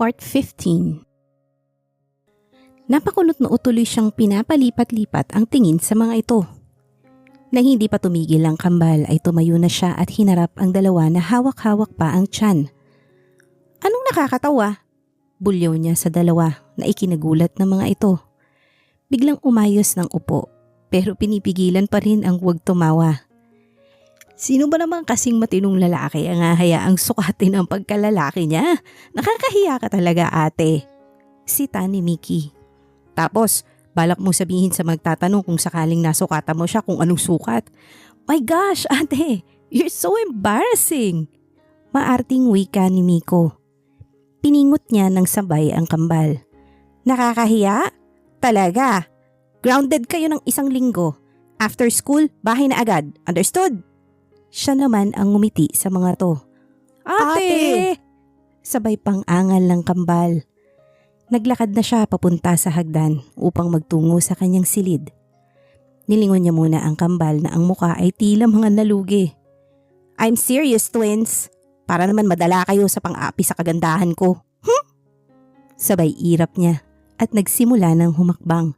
Part 15. Napakunot na tuloy siyang pinapalipat-lipat ang tingin sa mga ito. Nang hindi pa tumigil ang kambal ay tumayo na siya at hinarap ang dalawa na hawak-hawak pa ang tiyan. Anong nakakatawa? Bulyaw niya sa dalawa na ikinagulat ng mga ito. Biglang umayos ng upo pero pinipigilan pa rin ang huwag tumawa. Sino ba naman kasing matinong lalaki ang hahayaang sukatin ang pagkalalaki niya? Nakakahiya ka talaga, ate. Sita ni Mickey. Tapos, balak mo sabihin sa magtatanong kung sakaling nasukatan mo siya kung anong sukat. My gosh, ate, you're so embarrassing. Maarting wika ni Miko. Piningot niya ng sabay ang kambal. Nakakahiya? Talaga? Grounded kayo ng 1 linggo. After school, bahay na agad. Understood? Siya naman ang ngumiti sa mga to. Ate! Sabay pang angal ng kambal. Naglakad na siya papunta sa hagdan upang magtungo sa kanyang silid. Nilingon niya muna ang kambal na ang muka ay tila mga nalugi. I'm serious, twins. Para naman madala kayo sa pang-api sa kagandahan ko. Sabay irap niya at nagsimula ng humakbang.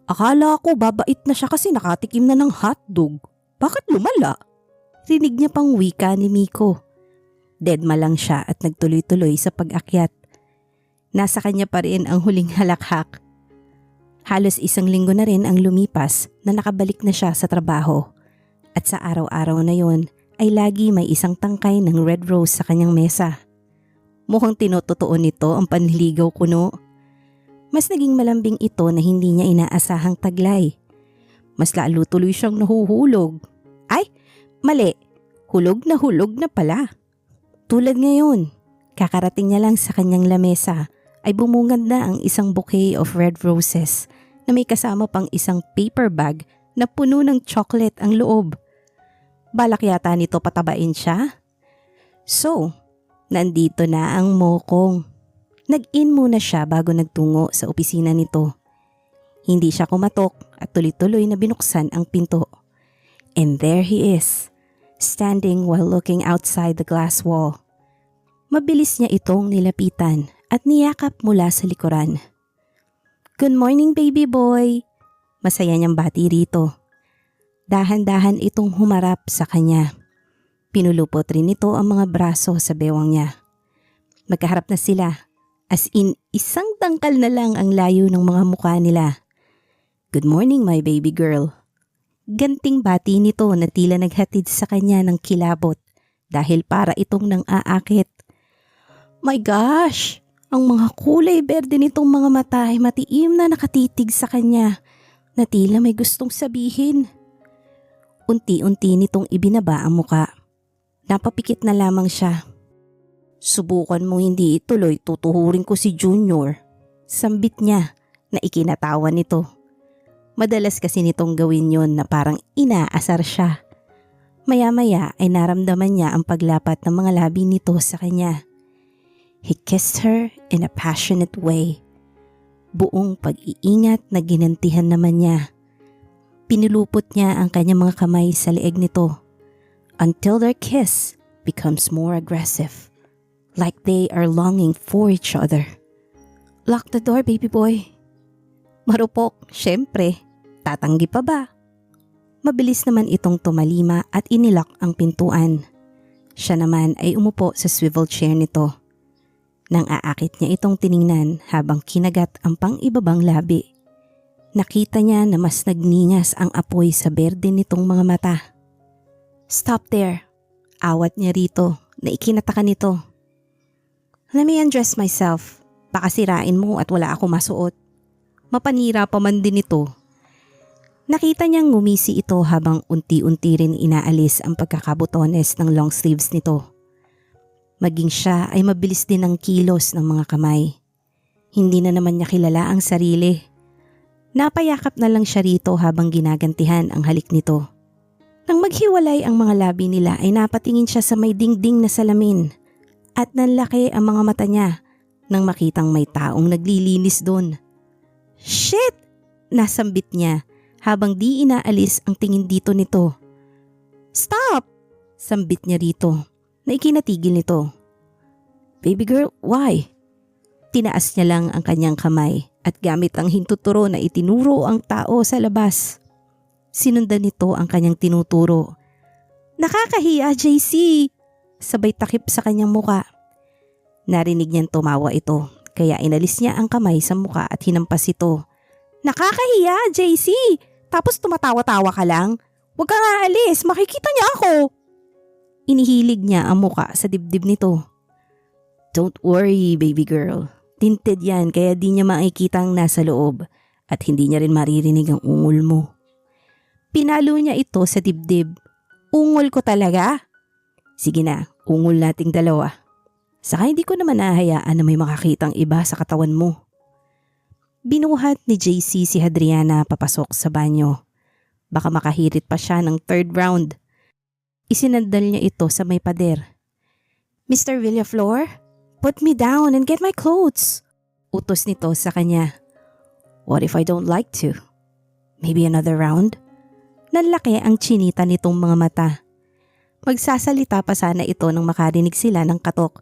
Akala ko babait na siya kasi nakatikim na ng hotdog. Bakit lumala? Rinig niya pang wika ni Miko. Deadma lang siya at nagtuloy-tuloy sa pag-akyat. Nasa kanya pa rin ang huling halakhak. Halos 1 linggo na rin ang lumipas na nakabalik na siya sa trabaho. At sa araw-araw na yon ay lagi may isang tangkay ng red rose sa kanyang mesa. Mukhang tinutotoo nito ang panliligaw kuno. Mas naging malambing ito na hindi niya inaasahang taglay. Mas lalo tuloy siyang nahuhulog. Ay, mali. Hulog na pala. Tulad ngayon, kakarating niya lang sa kanyang lamesa ay bumungad na ang isang bouquet of red roses na may kasama pang isang paper bag na puno ng chocolate ang loob. Balak yata nito patabain siya. So, nandito na ang mokong. Nag-in muna siya bago nagtungo sa opisina nito. Hindi siya kumatok at tuloy-tuloy na binuksan ang pinto. And there he is, standing while looking outside the glass wall. Mabilis niya itong nilapitan at niyakap mula sa likuran. Good morning, baby boy. Masaya niyang bati rito. Dahan-dahan itong humarap sa kanya. Pinulupot rin ito ang mga braso sa bewang niya. Magkaharap na sila, as in 1 tangkal na lang ang layo ng mga mukha nila. Good morning, my baby girl. Ganting bati nito na tila naghatid sa kanya ng kilabot dahil para itong nang aakit. My gosh! Ang mga kulay berde nitong mga mata ay matiim na nakatitig sa kanya na tila may gustong sabihin. Unti-unti nitong ibinaba ang muka. Napapikit na lamang siya. Subukan mo hindi ituloy, tutuhurin ko si Junior. Sambit niya na ikinatawa nito. Madalas kasi nitong gawin yon na parang inaasar siya. Maya-maya ay naramdaman niya ang paglapat ng mga labi nito sa kanya. He kissed her in a passionate way. Buong pag-iingat na ginantihan naman niya. Pinulupot niya ang kanyang mga kamay sa leeg nito until their kiss becomes more aggressive, like they are longing for each other. Lock the door, baby boy. Marupok, syempre. Tatanggi pa ba? Mabilis naman itong tumalima at inilak ang pintuan. Siya naman ay umupo sa swivel chair nito. Nang aakit niya itong tiningnan habang kinagat ang pang-ibabang labi. Nakita niya na mas nagningas ang apoy sa berde nitong mga mata. Stop there. Awat niya rito na ikinataka nito. Let me undress myself. Baka sirain mo at wala ako masuot. Mapanira pa man din ito. Nakita niyang ngumisi ito habang unti-unti rin inaalis ang pagkakabutones ng long sleeves nito. Maging siya ay mabilis din ang kilos ng mga kamay. Hindi na naman niya kilala ang sarili. Napayakap na lang siya rito habang ginagantihan ang halik nito. Nang maghiwalay ang mga labi nila ay napatingin siya sa may dingding na salamin at nanlaki ang mga mata niya nang makitang may taong naglilinis doon. Shit! Nasambit niya habang di inaalis ang tingin dito nito. Stop! Sambit niya rito na ikinatigil nito. Baby girl, why? Tinaas niya lang ang kanyang kamay at gamit ang hintuturo na itinuro ang tao sa labas. Sinundan nito ang kanyang tinuturo. "Nakakahiya, JC!" Sabay takip sa kanyang muka. Narinig niyang tumawa ito, kaya inalis niya ang kamay sa muka at hinampas ito. "Nakakahiya, JC! Tapos tumatawa-tawa ka lang? Huwag kang aalis, makikita niya ako!" Inihilig niya ang muka sa dibdib nito. "Don't worry, baby girl. Tinted yan kaya di niya makikita ang nasa loob at hindi niya rin maririnig ang ungol mo." Pinalo niya ito sa dibdib. "Ungol ko talaga?" "Sige na, ungol nating dalawa. Saka hindi ko naman nahahayaan na may makakitang iba sa katawan mo." Binuhat ni JC si Hadriana papasok sa banyo. Baka makahirit pa siya ng third round. Isinandal niya ito sa may pader. "Mr. Villaflor, put me down and get my clothes." Utos nito sa kanya. "What if I don't like to? Maybe another round?" Nanlaki ang chinita nitong mga mata. Magsasalita pa sana ito nang makarinig sila ng katok.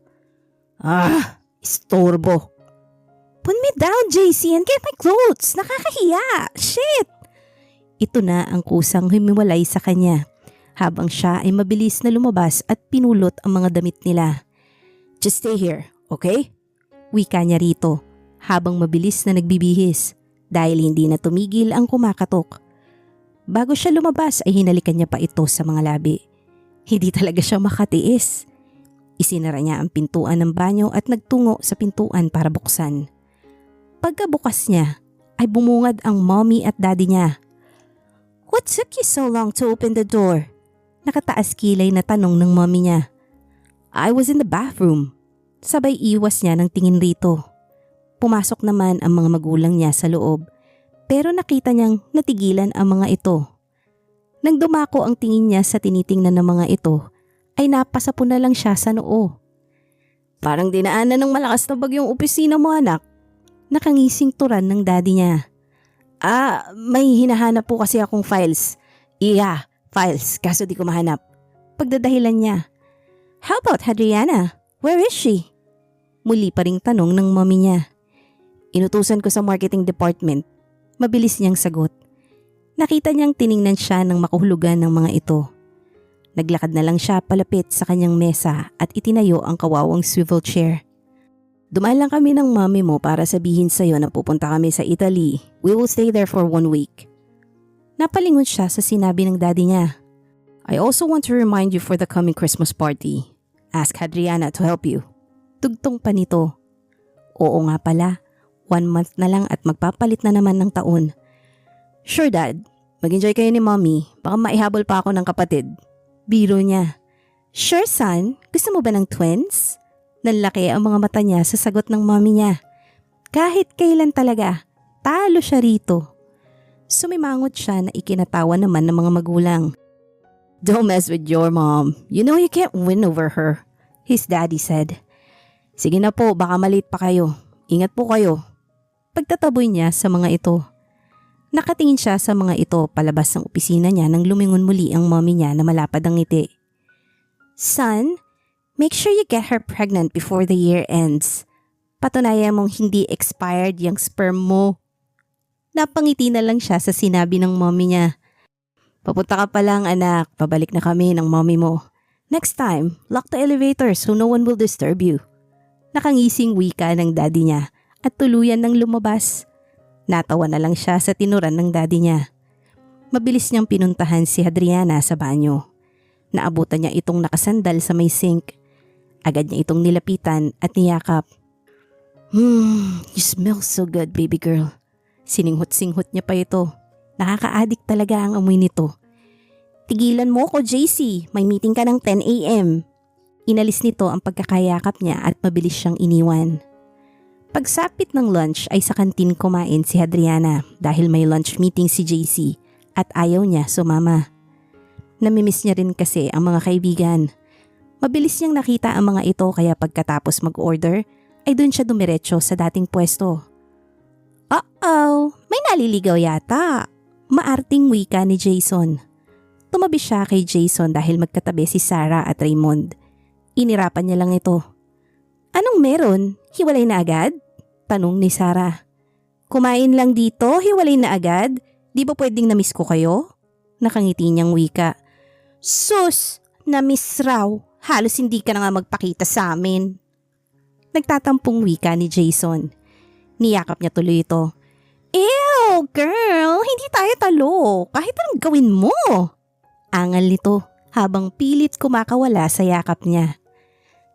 Istorbo." "Put me down, JC, and get my clothes. Nakakahiya. Shit!" Ito na ang kusang humiwalay sa kanya habang siya ay mabilis na lumabas at pinulot ang mga damit nila. "Just stay here, okay?" Wika niya rito habang mabilis na nagbibihis dahil hindi na tumigil ang kumakatok. Bago siya lumabas ay hinalikan niya pa ito sa mga labi. Hindi talaga siya makatiis. Isinara niya ang pintuan ng banyo at nagtungo sa pintuan para buksan. Pagkabukas niya ay bumungad ang mommy at daddy niya. "What took you so long to open the door?" Nakataas kilay na tanong ng mommy niya. "I was in the bathroom." Sabay iwas niya ng tingin rito. Pumasok naman ang mga magulang niya sa loob pero nakita niyang natigilan ang mga ito. Nang dumako ang tingin niya sa tinitingnan ng mga ito ay napasapo na lang siya sa noo. "Parang dinaanan ng malakas na bagyong opisina mo, anak." Nakangising turan ng daddy niya. May hinahanap po kasi akong files." "Iya, files, kaso di ko mahanap." Pagdadahilan niya. "How about Hadriana? Where is she?" Muli pa ring tanong ng mommy niya. "Inutusan ko sa marketing department." Mabilis niyang sagot. Nakita niyang tiningnan siya ng makahulugan ng mga ito. Naglakad na lang siya palapit sa kanyang mesa at itinayo ang kawawang swivel chair. "Dumaan lang kami ng mami mo para sabihin sa'yo na pupunta kami sa Italy. We will stay there for 1 week. Napalingon siya sa sinabi ng daddy niya. "I also want to remind you for the coming Christmas party. Ask Hadriana to help you." Tugtong pa nito. Oo nga pala, 1 month na lang at magpapalit na naman ng taon. "Sure dad, mag-enjoy kayo ni mommy. Baka maihabol pa ako ng kapatid." Biro niya. "Sure son, gusto mo ba ng twins?" Nanlaki ang mga mata niya sa sagot ng mommy niya. Kahit kailan talaga, talo siya rito. Sumimangot siya na ikinatawa naman ng mga magulang. "Don't mess with your mom. You know you can't win over her," his daddy said. "Sige na po, baka malate pa kayo. Ingat po kayo." Pagtataboy niya sa mga ito. Nakatingin siya sa mga ito palabas ng opisina niya nang lumingon muli ang mommy niya na malapad ang ngiti. "Son, make sure you get her pregnant before the year ends. Patunayan mong hindi expired yung sperm mo." Napangiti na lang siya sa sinabi ng mommy niya. "Papunta ka pa lang anak, pabalik na kami ng mommy mo. Next time, lock the elevator so no one will disturb you." Nakangising wika ng daddy niya at tuluyan ng lumabas. Natawa na lang siya sa tinuran ng daddy niya. Mabilis niyang pinuntahan si Hadriana sa banyo. Naabutan niya itong nakasandal sa may sink. Agad niya itong nilapitan at niyakap. You smell so good, baby girl." Sininghot-singhot niya pa ito. Nakaka-addict talaga ang amoy nito. "Tigilan mo ko, JC. May meeting ka ng 10 a.m. Inalis nito ang pagkakayakap niya at mabilis siyang iniwan. Pagsapit ng lunch ay sa kantin kumain si Hadriana dahil may lunch meeting si JC at ayaw niya sumama. Namimiss niya rin kasi ang mga kaibigan. Mabilis niyang nakita ang mga ito kaya pagkatapos mag-order ay dun siya dumiretso sa dating pwesto. May naliligaw yata." Maarting wika ni Jason. Tumabi siya kay Jason dahil magkatabi si Sarah at Raymond. Inirapan niya lang ito. "Anong meron? Hiwalay na agad?" Tanong ni Sarah. Kumain lang dito, hiwalay na agad? Di ba pwedeng na-miss ko kayo? Nakangiti niyang wika. Sus! Na-miss raw. Halos hindi ka na nga magpakita sa amin. Nagtatampong wika ni Jason. Niyakap niya tuloy ito. Ew, girl! Hindi tayo talo. Kahit anong gawin mo. Angal nito habang pilit kumakawala sa yakap niya.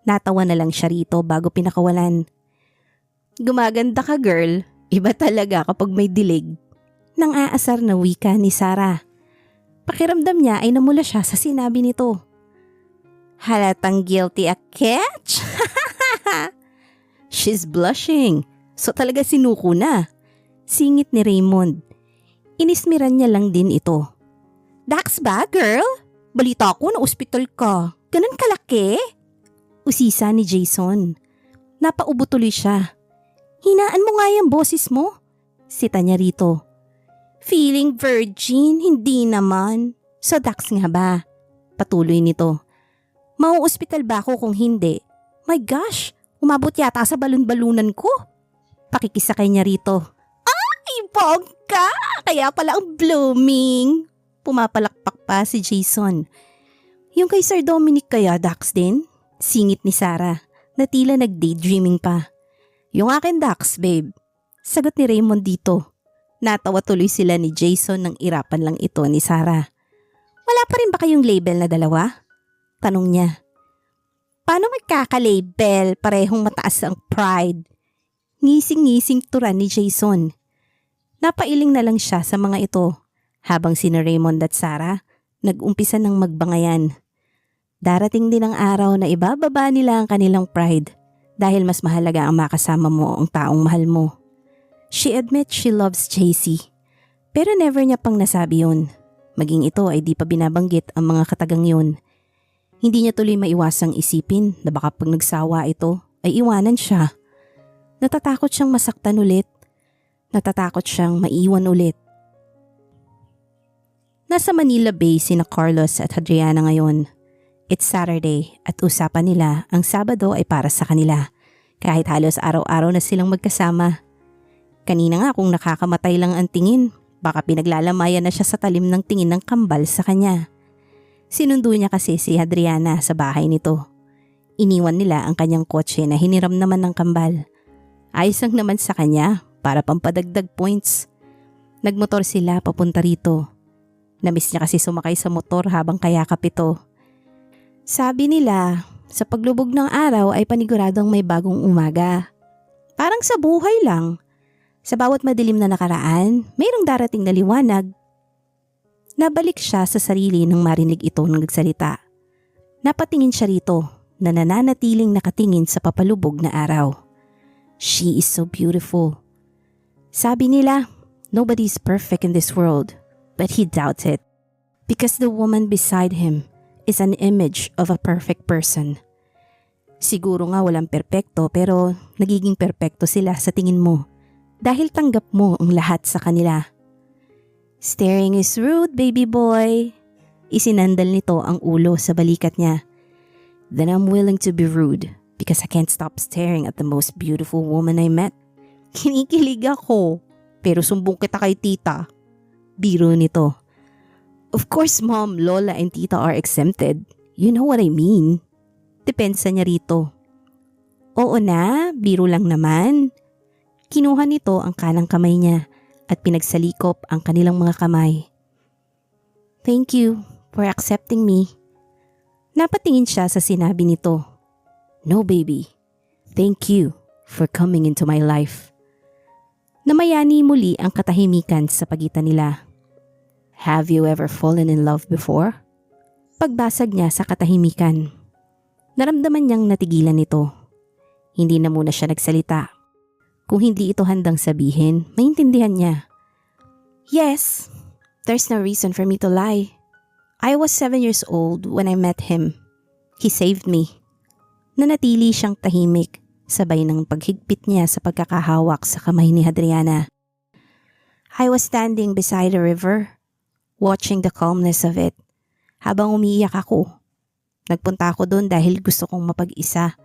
Natawa na lang siya rito bago pinakawalan. Gumaganda ka, girl. Iba talaga kapag may dilig. Nang aasar na wika ni Sarah. Pakiramdam niya ay namula siya sa sinabi nito. Halatang guilty a catch? She's blushing. So talaga sinuko na. Singit ni Raymond. Inismiran niya lang din ito. Dax ba, girl? Balita ko na ospital ka. Ganun kalaki? Usisa ni Jason. Napaubo tuloy siya. Hinaan mo nga yung boses mo. Sita niya rito. Feeling virgin? Hindi naman. So Dax nga ba? Patuloy nito. Mau-ospital ba ako kung hindi? My gosh, umabot yata sa balon-balunan ko. Pakikisakay niya rito. Ay, bongga! Kaya pala ang blooming. Pumapalakpak pa si Jason. Yung kay Sir Dominic kaya, Dax din? Singit ni Sarah, na tila nag-daydreaming pa. Yung akin, Dax, babe. Sagot ni Raymond dito. Natawa tuloy sila ni Jason nang irapan lang ito ni Sarah. Wala pa rin ba kayong label na dalawa? Tanong niya. Paano magkaka-label? Parehong mataas ang pride. Ngising-ngising turan ni Jason. Napailing na lang siya sa mga ito habang sina Raymond at Sarah nag-umpisa ng magbangayan. Darating din ang araw na ibababa nila ang kanilang pride dahil mas mahalaga ang makasama mo ang taong mahal mo. She admits she loves JC pero never niya pang nasabi yun. Maging ito ay di pa binabanggit ang mga katagang yun. Hindi niya tuloy maiwasang isipin na baka pag nagsawa ito ay iwanan siya. Natatakot siyang masaktan ulit. Natatakot siyang maiwan ulit. Nasa Manila Bay sina Carlos at Adriana ngayon. It's Saturday at usapan nila ang Sabado ay para sa kanila. Kahit halos araw-araw na silang magkasama. Kanina nga kung nakakamatay lang ang tingin, baka pinaglalamayan na siya sa talim ng tingin ng kambal sa kanya. Sinundo niya kasi si Adriana sa bahay nito. Iniwan nila ang kanyang kotse na hiniram naman ng kambal. Ayos lang naman sa kanya para pampadagdag points. Nagmotor sila papunta rito. Namiss niya kasi sumakay sa motor habang kayakap ito. Sabi nila, sa paglubog ng araw ay paniguradong may bagong umaga. Parang sa buhay lang. Sa bawat madilim na nakaraan, mayroong darating na liwanag. Nabalik siya sa sarili nang marinig ito ng nagsalita. Napatingin siya rito na nananatiling nakatingin sa papalubog na araw. She is so beautiful. Sabi nila, nobody is perfect in this world, but he doubts it. Because the woman beside him is an image of a perfect person. Siguro nga walang perpekto pero nagiging perpekto sila sa tingin mo dahil tanggap mo ang lahat sa kanila. Staring is rude, baby boy. Isinandal nito ang ulo sa balikat niya. Then I'm willing to be rude because I can't stop staring at the most beautiful woman I met. Kinikilig ako, pero sumbong kita kay tita. Biro nito. Of course mom, lola and tita are exempted. You know what I mean. Depensa niya rito. Oo na, biro lang naman. Kinuha nito ang kanang kamay niya at pinagsalikop ang kanilang mga kamay. Thank you for accepting me. Napatingin siya sa sinabi nito. No baby, thank you for coming into my life. Namayani muli ang katahimikan sa pagitan nila. Have you ever fallen in love before? Pagbasag niya sa katahimikan. Naramdaman niyang natigilan nito. Hindi na muna siya nagsalita. Kung hindi ito handang sabihin, maintindihan niya. Yes, there's no reason for me to lie. I was 7 years old when I met him. He saved me. Nanatili siyang tahimik, sabay ng paghigpit niya sa pagkakahawak sa kamay ni Adriana. I was standing beside a river, watching the calmness of it. Habang umiiyak ako, nagpunta ako doon dahil gusto kong mapag-isa.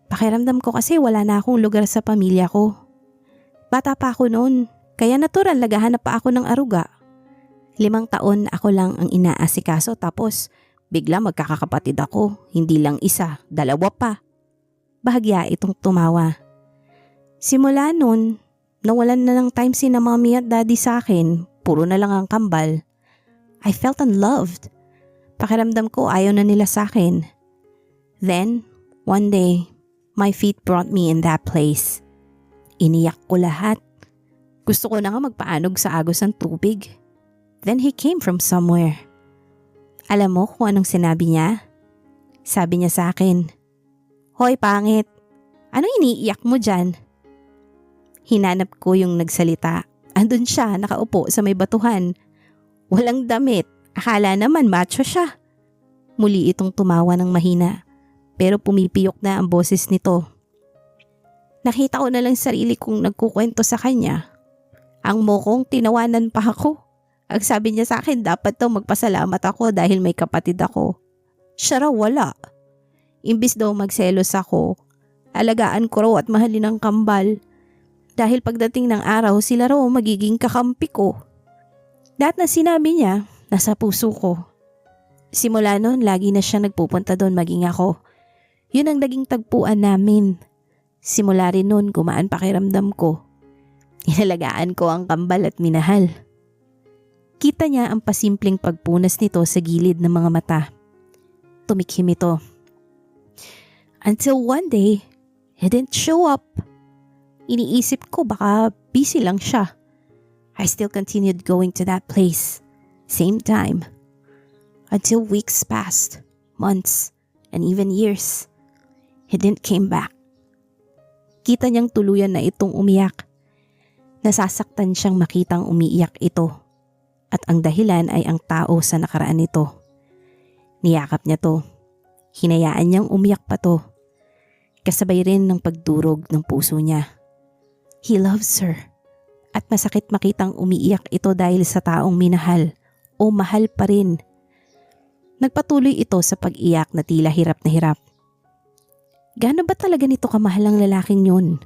Pakiramdam ko kasi wala na akong lugar sa pamilya ko. Bata pa ako noon, kaya natural naghahanap pa ako ng aruga. 5 taon ako lang ang inaasikaso tapos bigla magkakakapatid ako, hindi lang isa, 2 pa. Bahagya itong tumawa. Simula noon, nawalan na ng time si na mommy at daddy sa akin, puro na lang ang kambal. I felt unloved. Pakiramdam ko ayaw na nila sa akin. Then, one day, my feet brought me in that place. Iniyak ko lahat. Gusto ko na nga magpaanog sa agos ng tubig. Then he came from somewhere. Alam mo kung anong sinabi niya? Sabi niya sa akin, "Hoy pangit, ano iniiyak mo dyan?" Hinanap ko yung nagsalita. Andun siya, nakaupo sa may batuhan. Walang damit, akala naman macho siya. Muli itong tumawa ng mahina, pero pumipiyok na ang boses nito. Nakita ko na lang sarili kong nagkukwento sa kanya. Ang mokong tinawanan pa ako. Ang sabi niya sa akin dapat daw magpasalamat ako dahil may kapatid ako. Siya raw wala. Imbis daw magselos ako, alagaan ko raw at mahalin ang kambal. Dahil pagdating ng araw sila raw magiging kakampi ko. Lahat na sinabi niya, nasa puso ko. Simula noon lagi na siya nagpupunta doon maging ako. Yun ang naging tagpuan namin. Simula rin noon gumaan pakiramdam ko. Inalagaan ko ang kambal at minahal. Kita niya ang pasimpleng pagpunas nito sa gilid ng mga mata. Tumikhim ito. Until one day, he didn't show up. Iniisip ko baka busy lang siya. I still continued going to that place. Same time. Until weeks passed, months, and even years. He didn't came back. Kita niyang tuluyan na itong umiyak. Nasasaktan siyang makitang umiiyak ito. At ang dahilan ay ang tao sa nakaraan nito. Niyakap niya to. Hinayaan niyang umiyak pa to. Kasabay rin ng pagdurog ng puso niya. He loves her. At masakit makitang umiiyak ito dahil sa taong minahal o mahal pa rin. Nagpatuloy ito sa pag-iyak na tila hirap na hirap. Gaano ba talaga nito kamahal ang lalaking yun?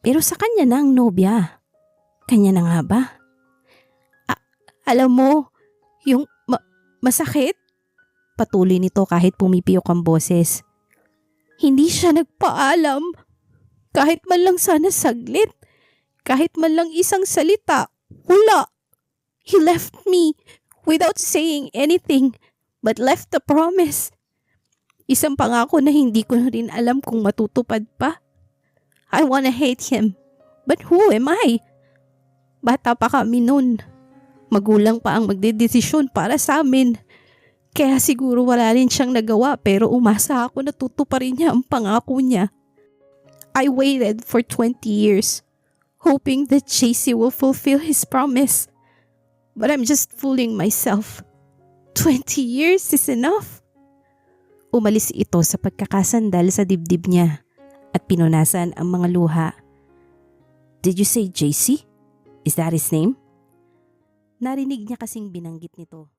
Pero sa kanya na ang nobya. Kanya na nga ba? Alam mo, yung masakit? Patuloy nito kahit pumipiyok ang boses. Hindi siya nagpaalam. Kahit man lang sana saglit. Kahit man lang isang salita. Wala. He left me without saying anything but left a promise. Isang pangako na hindi ko rin alam kung matutupad pa. I wanna hate him. But who am I? Bata pa kami nun. Magulang pa ang magdedesisyon para sa amin. Kaya siguro wala rin siyang nagawa pero umasa ako na tutuparin niya ang pangako niya. I waited for 20 years, hoping that JC will fulfill his promise. But I'm just fooling myself. 20 years is enough. Umalis ito sa pagkakasandal sa dibdib niya at pinunasan ang mga luha. Did you say JC? Is that his name? Narinig niya kasing binanggit nito.